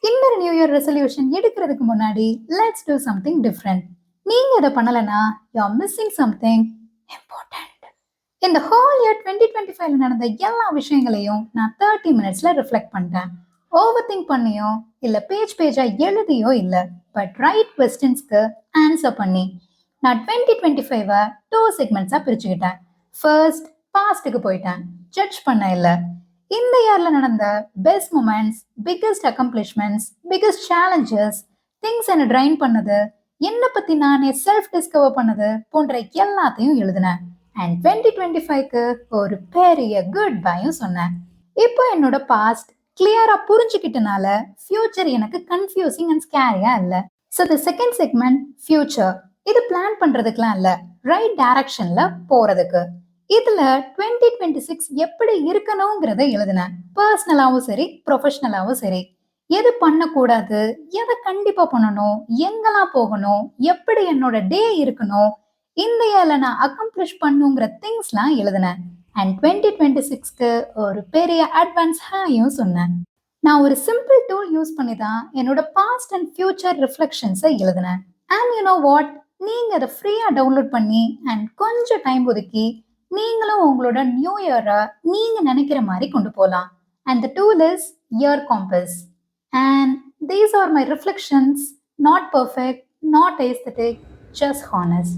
இன்னொரு new year resolution எடுக்கிறதுக்கு முன்னாடி லெட்ஸ் டூ சம்திங் டிஃப்ரெண்ட். நீங்க இதை பண்ணலனா you are missing something important. இந்த ஹோல் இயர் 2025 நடந்த எல்லா விஷயங்களையும் நான் 30 மினிட்ஸ்ல ரிஃப்ளெக்ட் பண்ணிட்டேன். ஓவர் திங்க் பண்ணியோ இல்ல பேஜ் பேஜா எழுதியோ இல்ல, பட் ரைட் கொஸ்டின்ஸ்க்கு ஆன்சர் பண்ணி நான் 2025 டூ செக்மெண்ட்ஸா பிரிச்சுக்கிட்டேன். ஃபர்ஸ்ட், பாஸ்டுக்கு போயிட்டேன், ஜட்ஜ் பண்ண இல்ல. இந்த இயர்ல நடந்த best moments, biggest accomplishments, biggest challenges, things என்ன ட்ரைன் பண்ணது, என்னை பத்தி நானே செல்ஃப் டிஸ்கவர் பண்ணது போன்ற எல்லாத்தையும் எழுதினேன். அண்ட் 2025க்கு ஒரு பெரிய குட் பையும் சொன்னேன். இப்போ என்னோட பாஸ்ட் கிளியரா புரிஞ்சுக்கிட்டனால ஃபியூச்சர் எனக்கு கன்ஃபியூசிங் அண்ட் ஸ்கேரியா இல்ல. So the second segment future. இது பிளான் பண்றதுக்குலாம் இல்ல, ரைட் டைரக்ஷன்ல போறதுக்கு. இதுல 2026 எப்படி இருக்கணுங்கிறத எழுதினேன். பர்சனலாவும் சரி, ப்ரொஃபஷனலாவும் சரி. எது பண்ணக்கூடாது, எதை கண்டிப்பா பண்ணணும், எங்கெல்லாம் போகணும், எப்படி என்னோட டே இருக்கணும், இந்த இயர்ல நான் அக்கம்ப்ளிஷ் பண்ணுங்கிற திங்ஸ்லாம் எழுதினேன். அண்ட் 2026க்கு ஒரு பெரிய அட்வான்ஸ் ஹாயும் சொன்னேன். நான் ஒரு சிம்பிள் டூல் யூஸ் பண்ணி தான் என்னோட பாஸ்ட் அண்ட் ஃபியூச்சர் ரிஃப்ளெக்ஷன்ஸை எழுதினேன். அண்ட் யூ நோ வாட், நீங்க அதை ஃப்ரீயா டவுன்லோட் பண்ணி அண்ட் கொஞ்சம் டைம் ஒதுக்கி நீங்களும் உங்களோட நியூ இயரை நீங்க நினைக்கிற மாதிரி கொண்டு போகலாம். And the tool is your compass. And these are my reflections, not perfect, not aesthetic, just honest.